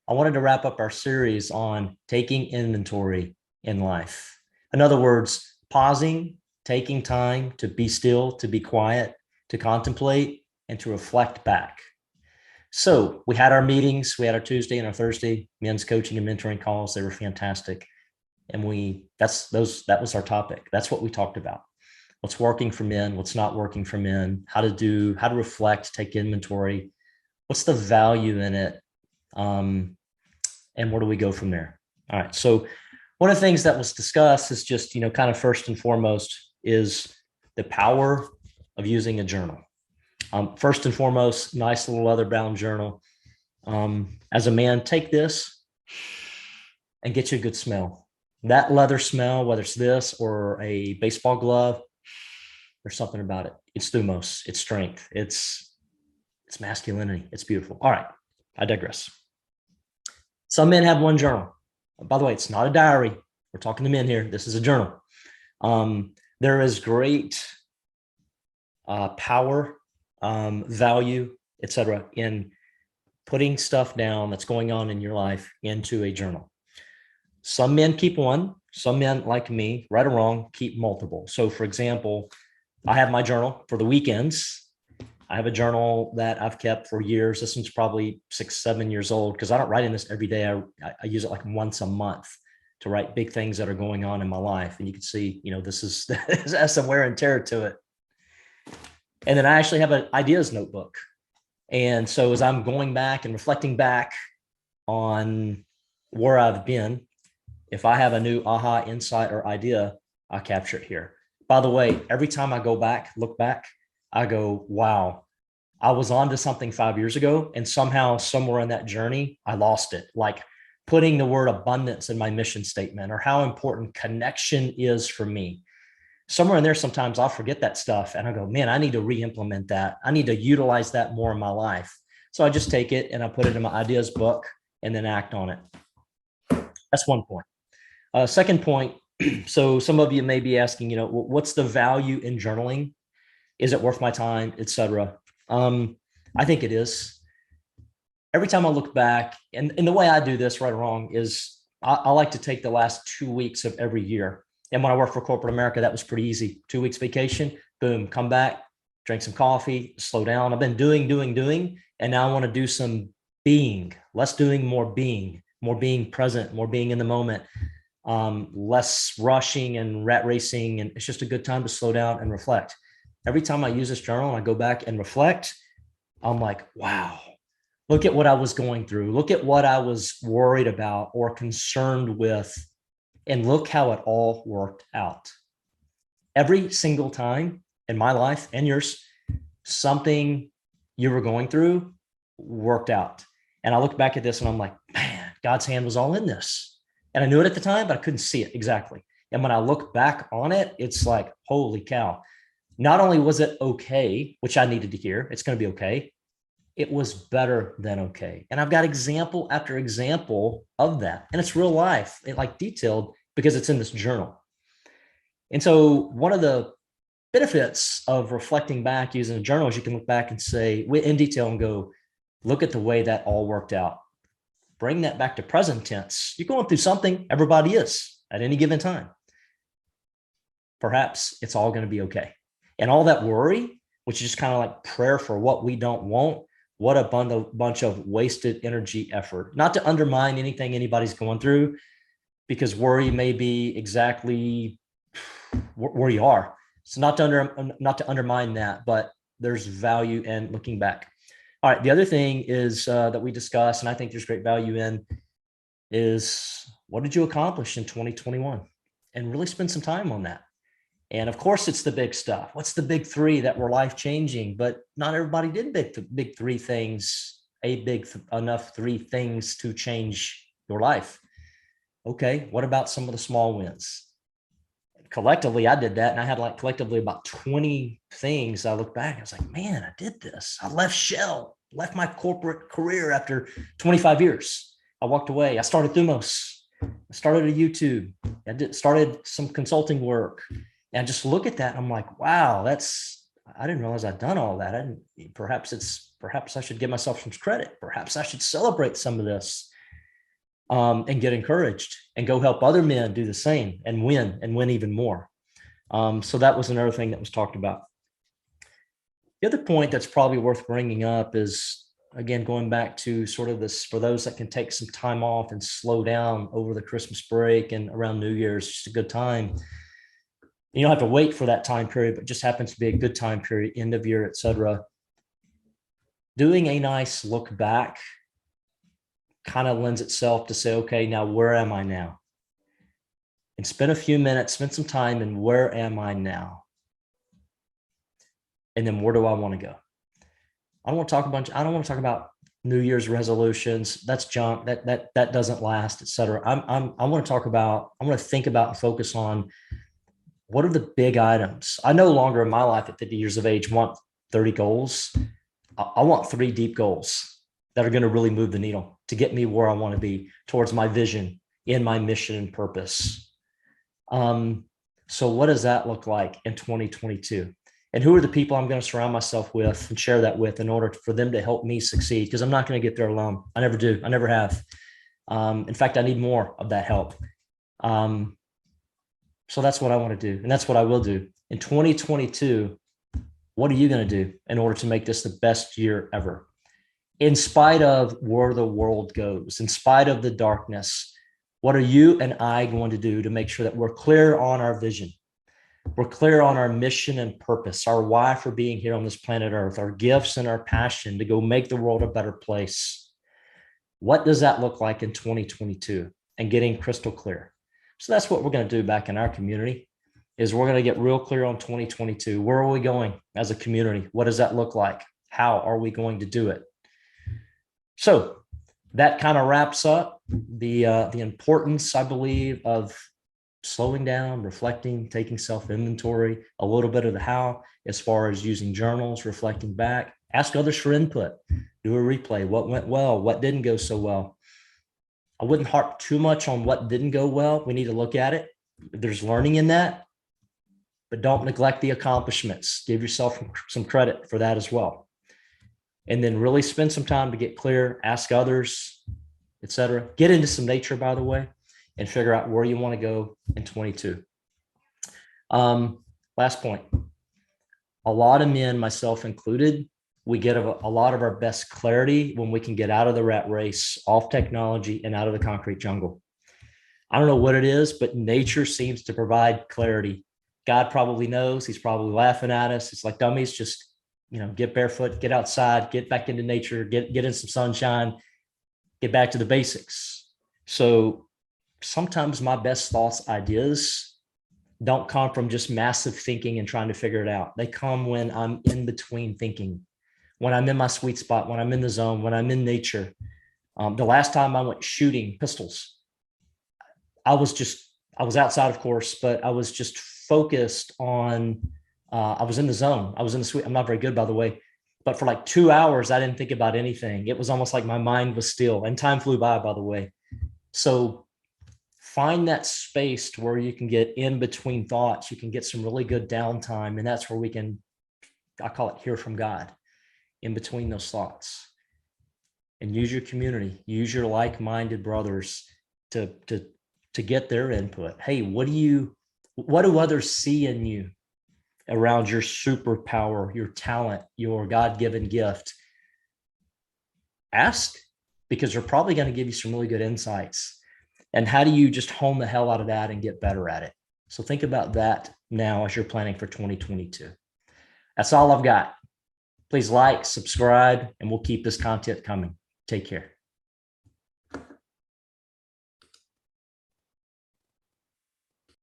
I wanted to wrap up our series on taking inventory in life. In other words, pausing, taking time to be still, to be quiet, to contemplate, and to reflect back. So we had our meetings. We had our Tuesday and our Thursday men's coaching and mentoring calls. They were fantastic. And that was our topic. That's what we talked about. What's working for men, what's not working for men, how to reflect, take inventory, what's the value in it, and where do we go from there? All right. So one of the things that was discussed is just, kind of first and foremost is the power of using a journal. First and foremost, nice little leather bound journal. As a man, take this and get you a good smell. That leather smell, whether it's this or a baseball glove, there's something about it. It's Thumos, it's strength, it's masculinity. It's beautiful. All right, I digress. Some men have one journal. By the way, it's not a diary. We're talking to men here. This is a journal. There is great power, value, etc., in putting stuff down that's going on in your life into a journal. Some men keep one. Some men, like me, right or wrong, keep multiple. So, for example, I have my journal for the weekends. I have a journal that I've kept for years. This one's probably 6, 7 years old because I don't write in this every day. I use it like once a month to write big things that are going on in my life. And you can see, this has some wear and tear to it. And then I actually have an ideas notebook. And so as I'm going back and reflecting back on where I've been, if I have a new aha, insight, or idea, I capture it here. By the way, every time I look back, I go, wow, I was onto something 5 years ago. And somehow, somewhere in that journey, I lost it. Like putting the word abundance in my mission statement, or how important connection is for me. Somewhere in there, sometimes I'll forget that stuff and I go, man, I need to re-implement that. I need to utilize that more in my life. So I just take it and I put it in my ideas book and then act on it. That's one point. Second point, so some of you may be asking, what's the value in journaling? Is it worth my time, etc.? I think it is. Every time I look back, and the way I do this, right or wrong, is I like to take the last 2 weeks of every year. And when I worked for corporate America, that was pretty easy. 2 weeks vacation, boom, come back, drink some coffee, slow down. I've been doing, and now I want to do some being. Less doing, more being present, more being in the moment. Less rushing and rat racing. And it's just a good time to slow down and reflect. Every time I use this journal and I go back and reflect, I'm like, wow, look at what I was going through. Look at what I was worried about or concerned with. And look how it all worked out. Every single time in my life and yours, something you were going through worked out. And I look back at this and I'm like, man, God's hand was all in this. And I knew it at the time, but I couldn't see it exactly. And when I look back on it, it's like, holy cow. Not only was it okay, which I needed to hear, it's going to be okay, it was better than okay. And I've got example after example of that. And it's real life, like detailed, because it's in this journal. And so one of the benefits of reflecting back using a journal is you can look back and say in detail and go, look at the way that all worked out. Bring that back to present tense. You're going through something, everybody is at any given time. Perhaps it's all going to be okay. And all that worry, which is just kind of like prayer for what we don't want, what a bunch of wasted energy effort. Not to undermine anything anybody's going through, because worry may be exactly where you are. So not to undermine that, but there's value in looking back. All right. The other thing is that we discussed, and I think there's great value in, is what did you accomplish in 2021? And really spend some time on that. And of course, it's the big stuff. What's the big three that were life-changing? But not everybody did big three things, enough three things to change your life. Okay, what about some of the small wins? Collectively, I did that. And I had like collectively about 20 things. I look back, I was like, man, I did this. I left my corporate career after 25 years. I walked away. I started Thumos. I started a YouTube. I started some consulting work. And I just look at that and I'm like, wow, I didn't realize I'd done all that. Perhaps I should give myself some credit. Perhaps I should celebrate some of this. and get encouraged and go help other men do the same and win even more. So that was another thing that was talked about. The other point that's probably worth bringing up is, again, going back to sort of this, for those that can take some time off and slow down over the Christmas break and around New Year's, just a good time. You don't have to wait for that time period, but just happens to be a good time period, end of year, et cetera. Doing a nice look back kind of lends itself to say, okay, now where am I now? And spend a few minutes, spend some time in where am I now? And then where do I want to go? I don't want to talk about New Year's resolutions. That's junk. That doesn't last, et cetera. I want to think about and focus on what are the big items. I no longer in my life at 50 years of age want 30 goals. I want 3 deep goals that are going to really move the needle to get me where I want to be towards my vision in my mission and purpose. So what does that look like in 2022? And who are the people I'm going to surround myself with and share that with in order for them to help me succeed? Because I'm not going to get there alone. I never do. I never have. In fact, I need more of that help. So that's what I want to do. And that's what I will do. In 2022, what are you going to do in order to make this the best year ever? In spite of where the world goes, in spite of the darkness, what are you and I going to do to make sure that we're clear on our vision? We're clear on our mission and purpose, our why for being here on this planet Earth, our gifts and our passion to go make the world a better place. What does that look like in 2022? And getting crystal clear. So that's what we're going to do back in our community, is we're going to get real clear on 2022. Where are we going as a community? What does that look like? How are we going to do it? So that kind of wraps up the importance, I believe, of slowing down, reflecting, taking self-inventory, a little bit of the how, as far as using journals, reflecting back, ask others for input, do a replay, what went well, what didn't go so well. I wouldn't harp too much on what didn't go well. We need to look at it. There's learning in that, but don't neglect the accomplishments. Give yourself some credit for that as well. And then really spend some time to get clear, ask others, et cetera. Get into some nature, by the way, and figure out where you want to go in 22. Last point. A lot of men, myself included, we get a lot of our best clarity when we can get out of the rat race, off technology, and out of the concrete jungle. I don't know what it is, but nature seems to provide clarity. God probably knows. He's probably laughing at us. It's like, dummies, just, get barefoot, get outside, get back into nature, get in some sunshine, get back to the basics. So sometimes my best thoughts, ideas don't come from just massive thinking and trying to figure it out. They come when I'm in between thinking, when I'm in my sweet spot, when I'm in the zone, when I'm in nature. The last time I went shooting pistols, I was outside, of course, but I was just focused on, I was in the zone. I was in the sweet. I'm not very good, by the way, but for like 2 hours, I didn't think about anything. It was almost like my mind was still, and time flew by the way. So find that space to where you can get in between thoughts. You can get some really good downtime. And that's where we can, I call it, hear from God in between those thoughts. And use your community, use your like-minded brothers to get their input. Hey, what do others see in you around your superpower, your talent, your God-given gift? Ask, because they're probably going to give you some really good insights. And how do you just hone the hell out of that and get better at it? So think about that now as you're planning for 2022. That's all I've got. Please like, subscribe, and we'll keep this content coming. Take care.